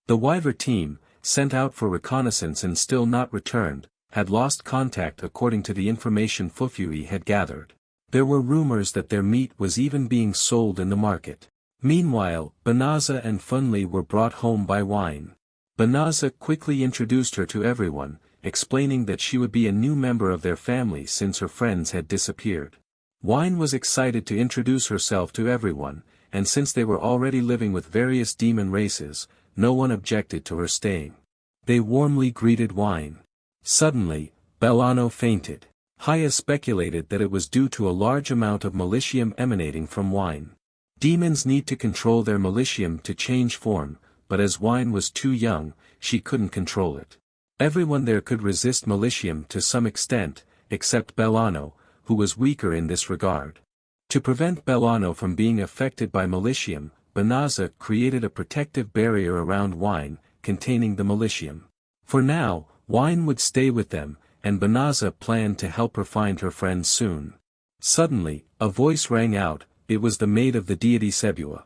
The Wyver team, sent out for reconnaissance and still not returned, had lost contact according to the information bhfyp had gathered. There were rumors that their meat was even being sold in the market. Meanwhile, Banaza and Funli were brought home by Wine. Banaza quickly introduced her to everyone, explaining that she would be a new member of their family since her friends had disappeared. Wine was excited to introduce herself to everyone, and since they were already living with various demon races, no one objected to her staying. They warmly greeted Wine. Suddenly, Bellano fainted. Haya speculated that it was due to a large amount of malicium emanating from Wine. Demons need to control their malicium to change form, but as Wine was too young, she couldn't control it. Everyone there could resist malicium to some extent, except Bellano, who was weaker in this regard. To prevent Bellano from being affected by malicium, Banaza created a protective barrier around Wine, containing the malicium. For now, Wine would stay with them, and Banaza planned to help her find her friends soon. Suddenly, a voice rang out. It was the maid of the deity Sebua.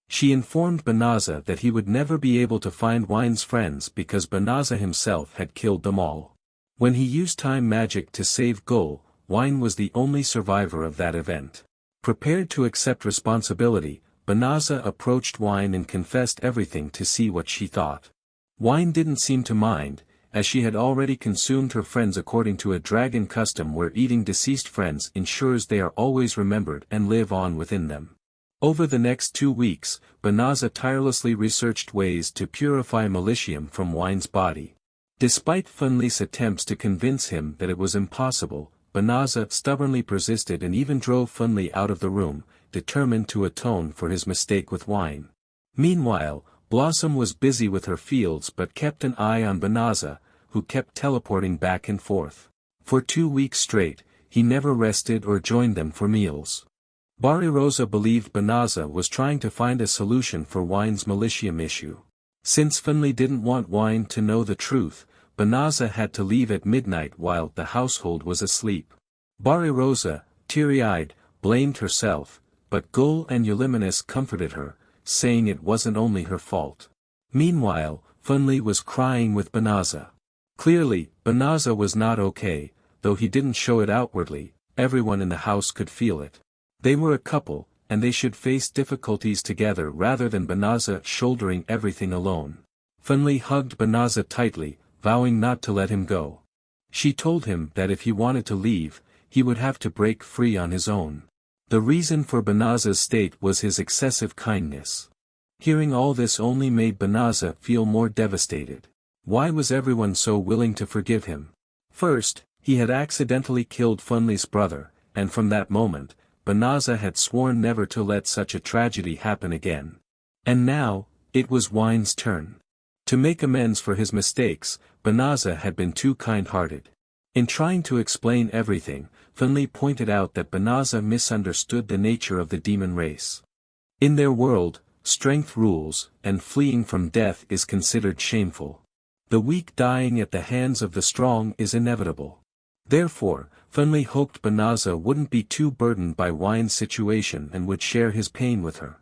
She informed Banaza that he would never be able to find Wine's friends because Banaza himself had killed them all. When he used time magic to save Gul, Wine was the only survivor of that event. Prepared to accept responsibility, Banaza approached Wine and confessed everything to see what she thought. Wine didn't seem to mind, as she had already consumed her friends according to a dragon custom where eating deceased friends ensures they are always remembered and live on within them. Over the next 2 weeks, Banaza tirelessly researched ways to purify malicium from Wine's body. Despite Funli's attempts to convince him that it was impossible, Banaza stubbornly persisted and even drove Funli out of the room, determined to atone for his mistake with Wine. Meanwhile, Blossom was busy with her fields but kept an eye on Banaza, who kept teleporting back and forth. For 2 weeks straight, he never rested or joined them for meals. Barirosa believed Banaza was trying to find a solution for Wine's malicium issue. Since Funli didn't want Wine to know the truth, Banaza had to leave at midnight while the household was asleep. Barirosa, teary-eyed, blamed herself, but Gul and Euliminus comforted her, saying it wasn't only her fault. Meanwhile, Funli was crying with Banaza. Clearly, Banaza was not okay, though he didn't show it outwardly. Everyone in the house could feel it. They were a couple, and they should face difficulties together rather than Banaza shouldering everything alone. Funli hugged Banaza tightly, vowing not to let him go. She told him that if he wanted to leave, he would have to break free on his own. The reason for Banaza's state was his excessive kindness. Hearing all this only made Banaza feel more devastated. Why was everyone so willing to forgive him? First, he had accidentally killed Funli's brother, and from that moment, Banaza had sworn never to let such a tragedy happen again. And now, it was Wine's turn. To make amends for his mistakes, Banaza had been too kind-hearted. In trying to explain everything, Funli pointed out that Banaza misunderstood the nature of the demon race. In their world, strength rules, and fleeing from death is considered shameful. The weak dying at the hands of the strong is inevitable. Therefore, Funli hoped Banaza wouldn't be too burdened by Wine's situation and would share his pain with her.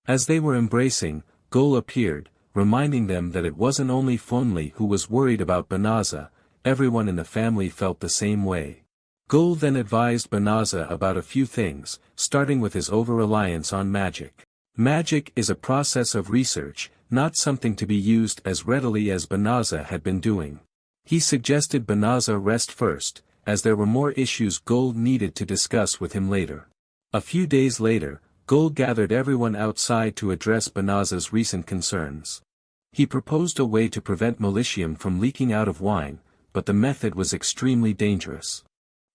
As they were embracing, Gul appeared, reminding them that it wasn't only Funli who was worried about Banaza. Everyone in the family felt the same way. Gul then advised Banaza about a few things, starting with his over-reliance on magic. Magic is a process of research, not something to be used as readily as Banaza had been doing. He suggested Banaza rest first, as there were more issues Gul needed to discuss with him later. A few days later, Gul gathered everyone outside to address Banaza's recent concerns. He proposed a way to prevent malicium from leaking out of Wine, but the method was extremely dangerous.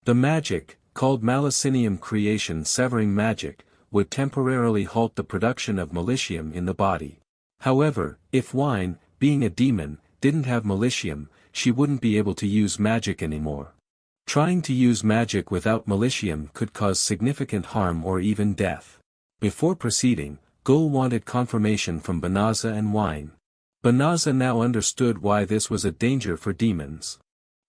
The magic, called Malicinium creation severing magic, would temporarily halt the production of malicium in the body. However, if Wine, being a demon, didn't have malicium, she wouldn't be able to use magic anymore. Trying to use magic without malicium could cause significant harm or even death. Before proceeding, Gul wanted confirmation from Banaza and Wine. Banaza now understood why this was a danger for demons.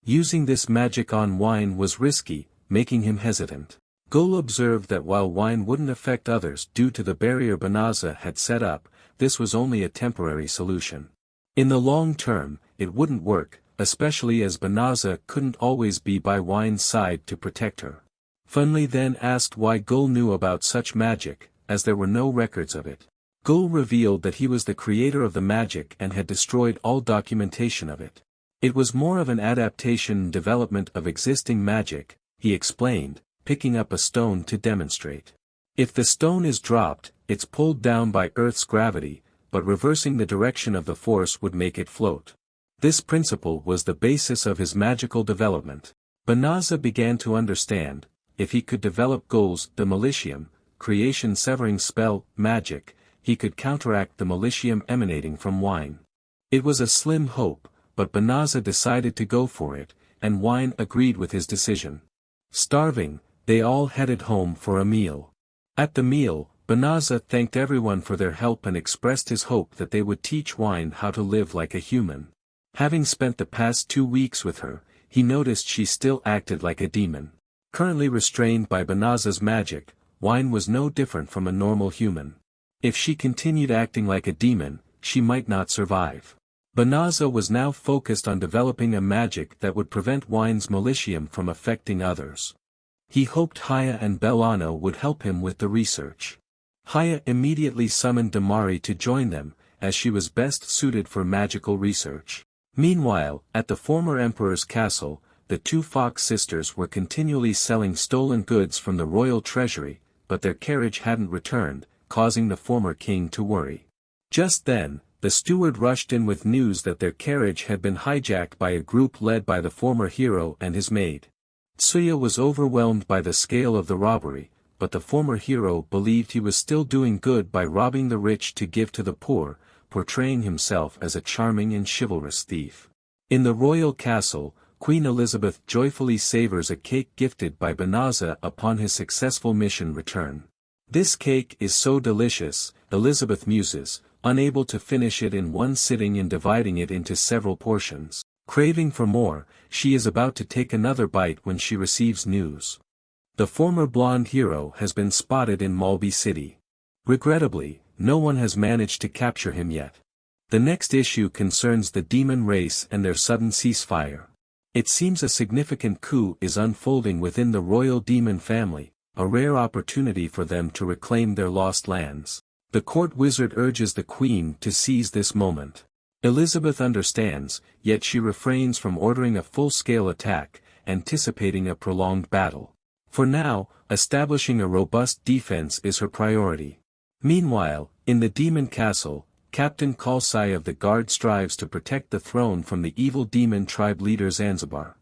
Using this magic on Wine was risky, making him hesitant. Gul observed that while Wine wouldn't affect others due to the barrier Banaza had set up, this was only a temporary solution. In the long term, it wouldn't work, especially as Banaza couldn't always be by Wine's side to protect her. Funly then asked why Gul knew about such magic, as there were no records of it. Gul revealed that he was the creator of the magic and had destroyed all documentation of it. It was more of an adaptation and development of existing magic, he explained, picking up a stone to demonstrate. If the stone is dropped, it's pulled down by Earth's gravity, but reversing the direction of the force would make it float. This principle was the basis of his magical development. Banaza began to understand, if he could develop Gul's Demolitium, creation-severing spell, magic, he could counteract the Melitium emanating from Wine. It was a slim hope, but Banaza decided to go for it, and Wine agreed with his decision. Starving, they all headed home for a meal. At the meal, Banaza thanked everyone for their help and expressed his hope that they would teach Wine how to live like a human. Having spent the past 2 weeks with her, he noticed she still acted like a demon. Currently restrained by Banaza's magic, Wine was no different from a normal human. If she continued acting like a demon, she might not survive. Banaza was now focused on developing a magic that would prevent Wine's Melitium from affecting others. He hoped Haya and Bellano would help him with the research. Haya immediately summoned Damari to join them, as she was best suited for magical research. Meanwhile, at the former emperor's castle, the 2 Fox sisters were continually selling stolen goods from the royal treasury, but their carriage hadn't returned, causing the former king to worry. Just then, the steward rushed in with news that their carriage had been hijacked by a group led by the former hero and his maid. Tsuya was overwhelmed by the scale of the robbery, but the former hero believed he was still doing good by robbing the rich to give to the poor, portraying himself as a charming and chivalrous thief. In the royal castle, Queen Elizabeth joyfully savors a cake gifted by Banaza upon his successful mission return. "This cake is so delicious," Elizabeth muses, unable to finish it in one sitting and dividing it into several portions. Craving for more, she is about to take another bite when she receives news. The former blonde hero has been spotted in Malby City. Regrettably, no one has managed to capture him yet. The next issue concerns the demon race and their sudden ceasefire. It seems a significant coup is unfolding within the royal demon family, a rare opportunity for them to reclaim their lost lands. The court wizard urges the queen to seize this moment. Elizabeth understands, yet she refrains from ordering a full-scale attack, anticipating a prolonged battle. For now, establishing a robust defense is her priority. Meanwhile, in the demon castle, Captain Kalsai of the Guard strives to protect the throne from the evil demon tribe leader Zanzibar.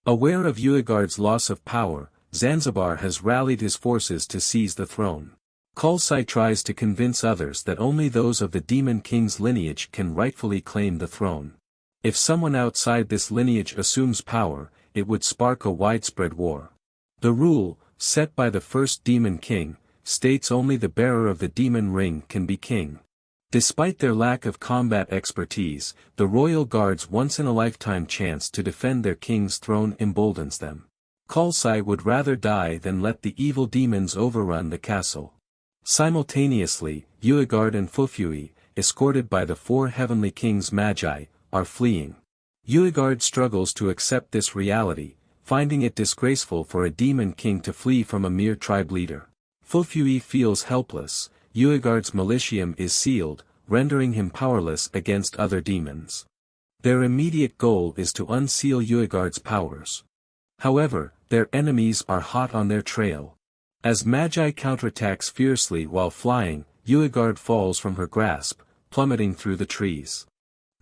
Aware of Uegard's loss of power, Zanzibar has rallied his forces to seize the throne. Kalsai tries to convince others that only those of the Demon King's lineage can rightfully claim the throne. If someone outside this lineage assumes power, it would spark a widespread war. The rule, set by the first Demon King, states only the bearer of the Demon Ring can be king. Despite their lack of combat expertise, the royal guard's once-in-a-lifetime chance to defend their king's throne emboldens them. Kalsai would rather die than let the evil demons overrun the castle. Simultaneously, Uegard and Fufui, escorted by the 4 heavenly kings Magi, are fleeing. Uegard struggles to accept this reality, finding it disgraceful for a demon king to flee from a mere tribe leader. Fufui feels helpless. Uegard's Melitium is sealed, rendering him powerless against other demons. Their immediate goal is to unseal Uegard's powers. However, their enemies are hot on their trail. As Magi counterattacks fiercely while flying, Uegard falls from her grasp, plummeting through the trees.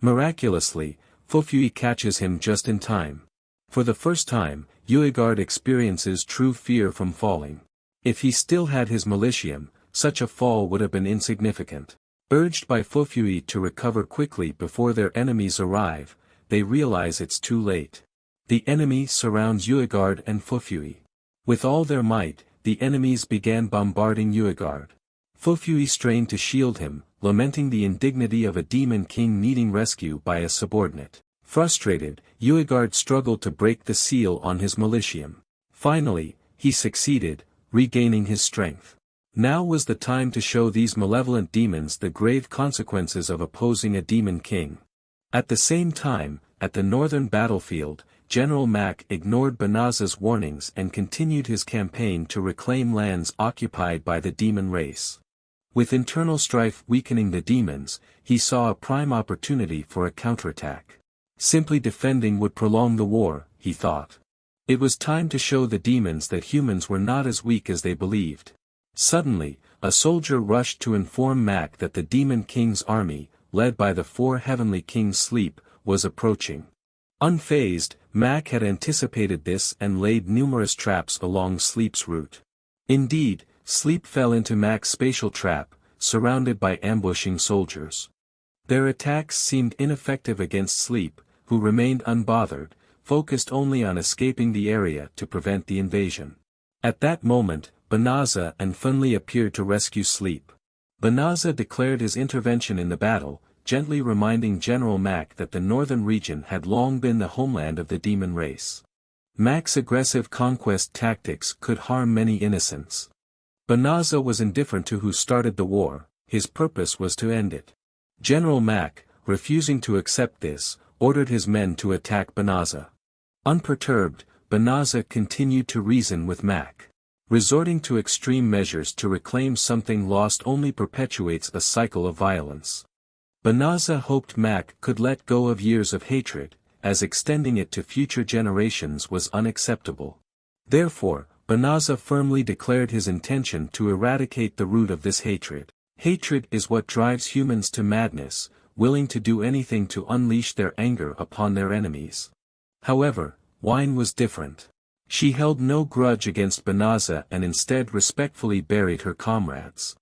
Miraculously, Fufui catches him just in time. For the first time, Uegard experiences true fear from falling. If he still had his Melitium, such a fall would have been insignificant. Urged by Fufui to recover quickly before their enemies arrive, they realize it's too late. The enemy surrounds Uegard and Fufui. With all their might, the enemies began bombarding Uegard. Fufui strained to shield him, lamenting the indignity of a demon king needing rescue by a subordinate. Frustrated, Uegard struggled to break the seal on his Melitium. Finally, he succeeded, regaining his strength. Now was the time to show these malevolent demons the grave consequences of opposing a demon king. At the same time, at the northern battlefield, General Mack ignored Banaza's warnings and continued his campaign to reclaim lands occupied by the demon race. With internal strife weakening the demons, he saw a prime opportunity for a counterattack. Simply defending would prolong the war, he thought. It was time to show the demons that humans were not as weak as they believed. Suddenly, a soldier rushed to inform Mack that the Demon King's army, led by the 4 heavenly kings Sleep, was approaching. Unfazed, Mack had anticipated this and laid numerous traps along Sleep's route. Indeed, Sleep fell into Mack's spatial trap, surrounded by ambushing soldiers. Their attacks seemed ineffective against Sleep, who remained unbothered, focused only on escaping the area to prevent the invasion. At that moment, Banaza and Funli appeared to rescue Sleep. Banaza declared his intervention in the battle, gently reminding General Mack that the northern region had long been the homeland of the demon race. Mack's aggressive conquest tactics could harm many innocents. Banaza was indifferent to who started the war, his purpose was to end it. General Mack, refusing to accept this, ordered his men to attack Banaza. Unperturbed, Banaza continued to reason with Mack. Resorting to extreme measures to reclaim something lost only perpetuates a cycle of violence. Banaza hoped Mack could let go of years of hatred, as extending it to future generations was unacceptable. Therefore, Banaza firmly declared his intention to eradicate the root of this hatred. Hatred is what drives humans to madness, willing to do anything to unleash their anger upon their enemies. However, Wine was different. She held no grudge against Banaza and instead respectfully buried her comrades.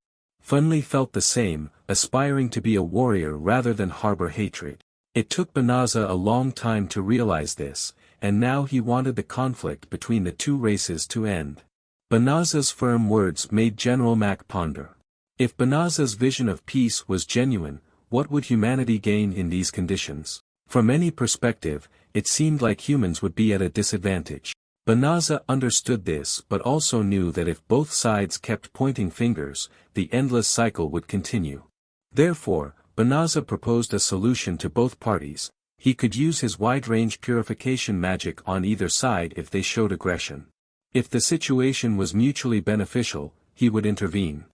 Funli felt the same, aspiring to be a warrior rather than harbor hatred. It took Banaza a long time to realize this, and now he wanted the conflict between the two races to end. Banaza's firm words made General Mack ponder. If Banaza's vision of peace was genuine, what would humanity gain in these conditions? From any perspective, it seemed like humans would be at a disadvantage. Banaza understood this but also knew that if both sides kept pointing fingers, the endless cycle would continue. Therefore, Banaza proposed a solution to both parties. He could use his wide-range purification magic on either side if they showed aggression. If the situation was mutually beneficial, he would intervene.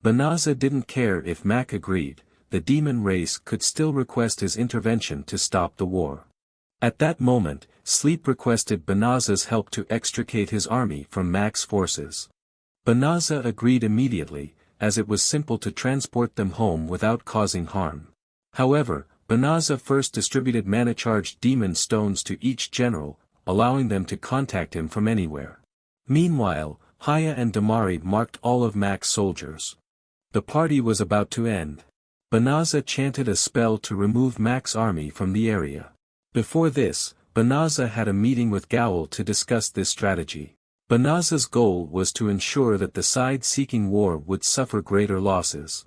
Banaza didn't care if Mack agreed, the demon race could still request his intervention to stop the war. At that moment, Sleep requested Banaza's help to extricate his army from Mack's forces. Banaza agreed immediately, as it was simple to transport them home without causing harm. However, Banaza first distributed mana-charged demon stones to each general, allowing them to contact him from anywhere. Meanwhile, Haya and Damari marked all of Mack's soldiers. The party was about to end. Banaza chanted a spell to remove Mack's army from the area. Before this, Banaza had a meeting with Gowl to discuss this strategy. Banaza's goal was to ensure that the side seeking war would suffer greater losses.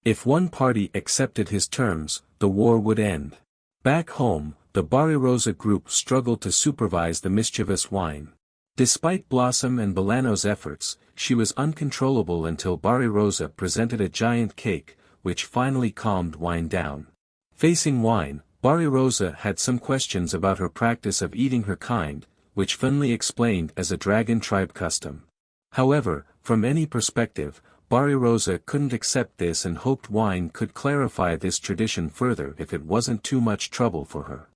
If one party accepted his terms, the war would end. Back home, the Barirosa group struggled to supervise the mischievous Wine. Despite Blossom and Bolano's efforts, she was uncontrollable until Barirosa presented a giant cake, which finally calmed Wine down. Facing Wine, Barirosa had some questions about her practice of eating her kind, which Funli explained as a dragon tribe custom. However, from any perspective, Barirosa couldn't accept this and hoped Wine could clarify this tradition further if it wasn't too much trouble for her.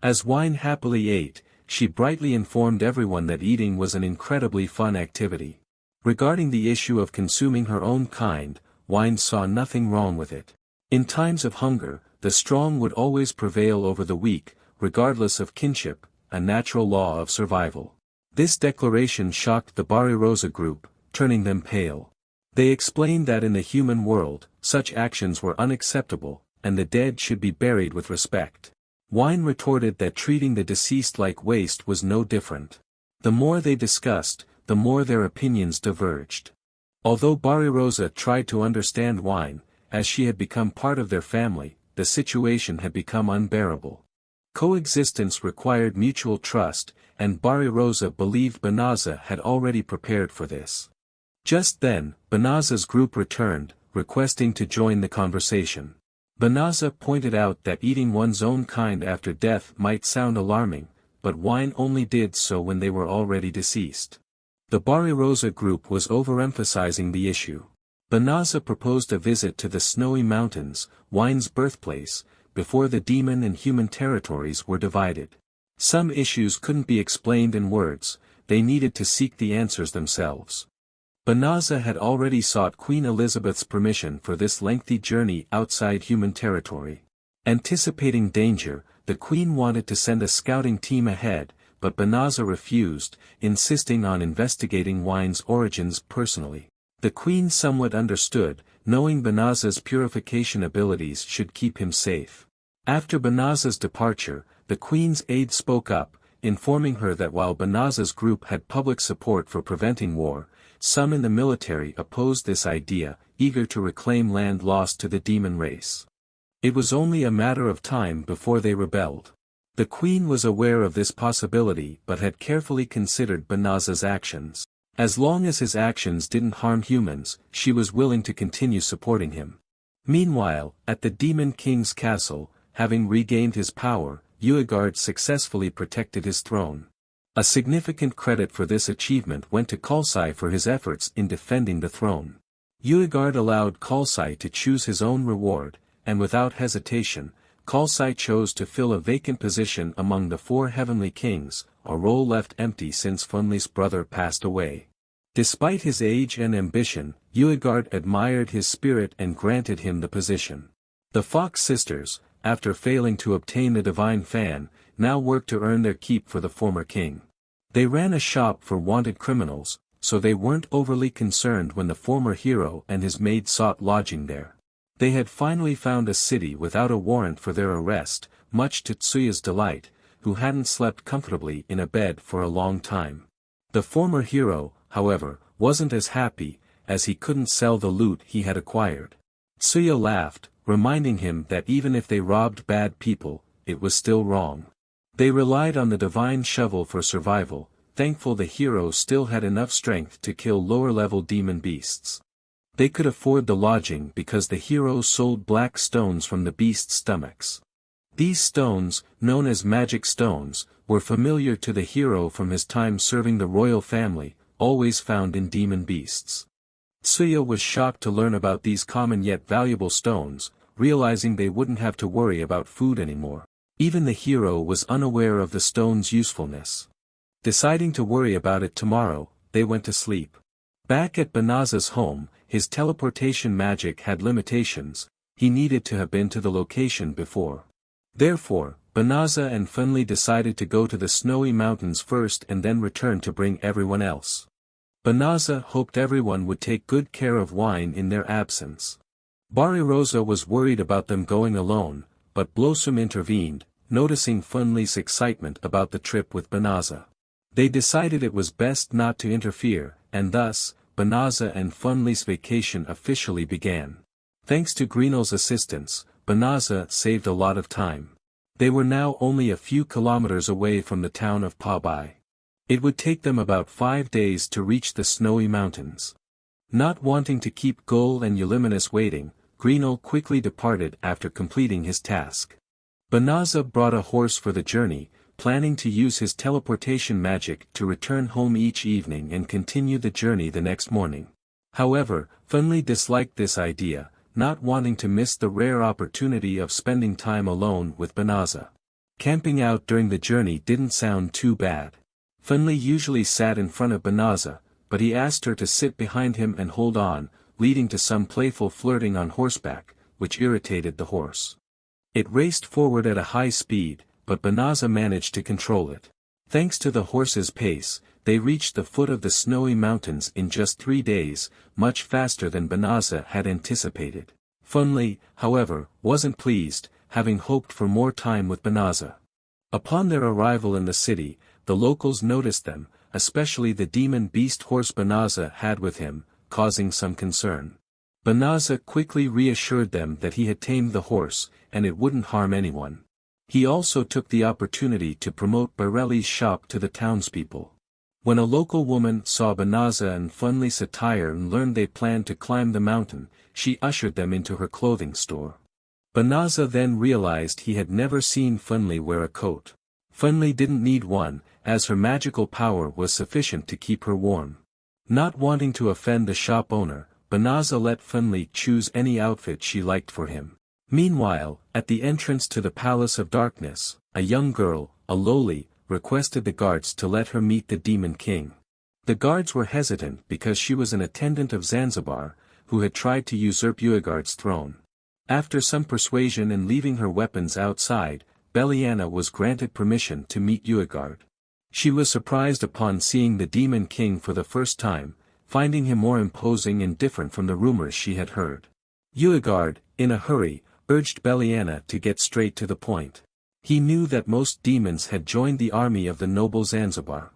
As Wine happily ate, she brightly informed everyone that eating was an incredibly fun activity. Regarding the issue of consuming her own kind, Wine saw nothing wrong with it. In times of hunger, the strong would always prevail over the weak, regardless of kinship, a natural law of survival. This declaration shocked the Barirosa group, turning them pale. They explained that in the human world, such actions were unacceptable, and the dead should be buried with respect. Wine retorted that treating the deceased like waste was no different. The more they discussed, the more their opinions diverged. Although Barirosa tried to understand Wine, as she had become part of their family, the situation had become unbearable. Coexistence required mutual trust, and Barirosa believed Banaza had already prepared for this. Just then, Banaza's group returned, requesting to join the conversation. Banaza pointed out that eating one's own kind after death might sound alarming, but wine only did so when they were already deceased. The Barbarossa group was overemphasizing the issue. Banaza proposed a visit to the Snowy Mountains, wine's birthplace, before the demon and human territories were divided. Some issues couldn't be explained in words, they needed to seek the answers themselves. Banaza had already sought Queen Elizabeth's permission for this lengthy journey outside human territory. Anticipating danger, the Queen wanted to send a scouting team ahead, but Banaza refused, insisting on investigating wine's origins personally. The Queen somewhat understood, knowing Banaza's purification abilities should keep him safe. After Banaza's departure, the Queen's aide spoke up, informing her that while Banaza's group had public support for preventing war, some in the military opposed this idea, eager to reclaim land lost to the demon race. It was only a matter of time before they rebelled. The Queen was aware of this possibility but had carefully considered Banaza's actions. As long as his actions didn't harm humans, she was willing to continue supporting him. Meanwhile, at the Demon King's castle, having regained his power, Uegard successfully protected his throne. A significant credit for this achievement went to Kalsai for his efforts in defending the throne. Uegard allowed Kalsai to choose his own reward, and without hesitation, Kalsai chose to fill a vacant position among the 4 heavenly kings, a role left empty since Funli's brother passed away. Despite his age and ambition, Uegard admired his spirit and granted him the position. The Fox sisters, after failing to obtain the divine fan, now worked to earn their keep for the former king. They ran a shop for wanted criminals, so they weren't overly concerned when the former hero and his maid sought lodging there. They had finally found a city without a warrant for their arrest, much to Tsuya's delight, who hadn't slept comfortably in a bed for a long time. The former hero, however, wasn't as happy, as he couldn't sell the loot he had acquired. Tsuya laughed, reminding him that even if they robbed bad people, it was still wrong. They relied on the divine shovel for survival, thankful the hero still had enough strength to kill lower-level demon beasts. They could afford the lodging because the hero sold black stones from the beasts' stomachs. These stones, known as magic stones, were familiar to the hero from his time serving the royal family, always found in demon beasts. Tsuya was shocked to learn about these common yet valuable stones, realizing they wouldn't have to worry about food anymore. Even the hero was unaware of the stone's usefulness. Deciding to worry about it tomorrow, they went to sleep. Back at Banaza's home, his teleportation magic had limitations, he needed to have been to the location before. Therefore, Banaza and Funli decided to go to the Snowy Mountains first and then return to bring everyone else. Banaza hoped everyone would take good care of wine in their absence. Barbarossa was worried about them going alone, but Blossom intervened, noticing Funli's excitement about the trip with Banaza. They decided it was best not to interfere, and thus, Banaza and Funli's vacation officially began. Thanks to Greenel's assistance, Banaza saved a lot of time. They were now only a few kilometers away from the town of Pabai. It would take them about 5 days to reach the Snowy Mountains. Not wanting to keep Gull and Euliminus waiting, Greenel quickly departed after completing his task. Banaza brought a horse for the journey, planning to use his teleportation magic to return home each evening and continue the journey the next morning. However, Funli disliked this idea, not wanting to miss the rare opportunity of spending time alone with Banaza. Camping out during the journey didn't sound too bad. Funli usually sat in front of Banaza, but he asked her to sit behind him and hold on, leading to some playful flirting on horseback, which irritated the horse. It raced forward at a high speed, but Banaza managed to control it. Thanks to the horse's pace, they reached the foot of the Snowy Mountains in just 3 days, much faster than Banaza had anticipated. Funli, however, wasn't pleased, having hoped for more time with Banaza. Upon their arrival in the city, the locals noticed them, especially the demon beast horse Banaza had with him, causing some concern. Banaza quickly reassured them that he had tamed the horse, and it wouldn't harm anyone. He also took the opportunity to promote Borelli's shop to the townspeople. When a local woman saw Banaza and Funli's attire and learned they planned to climb the mountain, she ushered them into her clothing store. Banaza then realized he had never seen Funli wear a coat. Funli didn't need one, as her magical power was sufficient to keep her warm. Not wanting to offend the shop owner, Banaza let Funli choose any outfit she liked for him. Meanwhile, at the entrance to the Palace of Darkness, a young girl, a loli, requested the guards to let her meet the Demon King. The guards were hesitant because she was an attendant of Zanzibar, who had tried to usurp Uegard's throne. After some persuasion and leaving her weapons outside, Beliana was granted permission to meet Uegard. She was surprised upon seeing the Demon King for the first time, finding him more imposing and different from the rumors she had heard. Uegard, in a hurry, urged Beliana to get straight to the point. He knew that most demons had joined the army of the noble Zanzibar.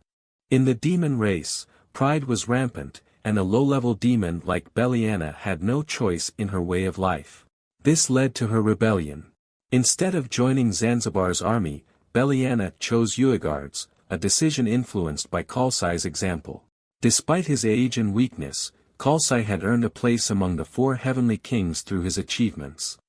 In the demon race, pride was rampant, and a low-level demon like Beliana had no choice in her way of life. This led to her rebellion. Instead of joining Zanzibar's army, Beliana chose Uegard's, a decision influenced by Khalsai's example. Despite his age and weakness, Khalsai had earned a place among the 4 heavenly kings through his achievements.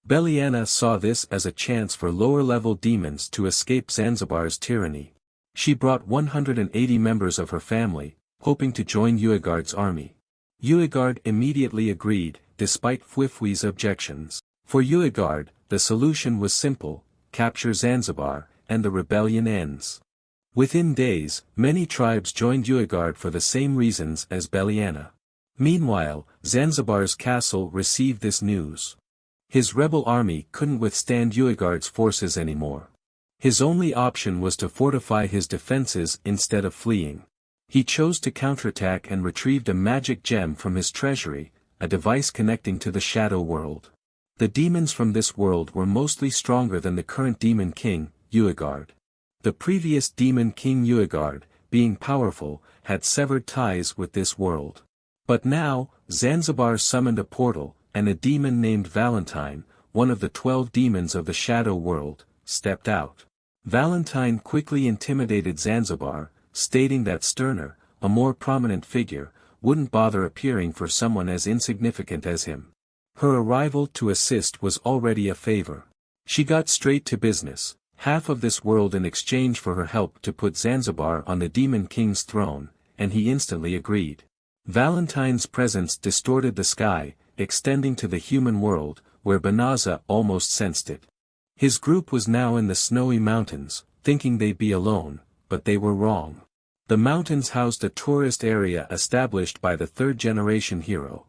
Beliana saw this as a chance for lower-level demons to escape Zanzibar's tyranny. She brought 180 members of her family, hoping to join Uegard's army. Uegard immediately agreed, despite bhfyp's objections. For Uegard, the solution was simple: capture Zanzibar, and the rebellion ends. Within days, many tribes joined Uegard for the same reasons as Beliana. Meanwhile, Zanzibar's castle received this news. His rebel army couldn't withstand Uegard's forces anymore. His only option was to fortify his defenses instead of fleeing. He chose to counterattack and retrieved a magic gem from his treasury, a device connecting to the shadow world. The demons from this world were mostly stronger than the current demon king, Uegard. The previous demon king Uegard, being powerful, had severed ties with this world. But now, Zanzibar summoned a portal, and a demon named Valentine, one of the 12 demons of the shadow world, stepped out. Valentine quickly intimidated Zanzibar, stating that sterner, a more prominent figure, wouldn't bother appearing for someone as insignificant as him. Her arrival to assist was already a favor. She got straight to business, half of this world in exchange for her help to put Zanzibar on the Demon King's throne, and he instantly agreed. Valentine's presence distorted the sky, extending to the human world, where Banaza almost sensed it. His group was now in the snowy mountains, thinking they'd be alone, but they were wrong. The mountains housed a tourist area established by the third-generation hero.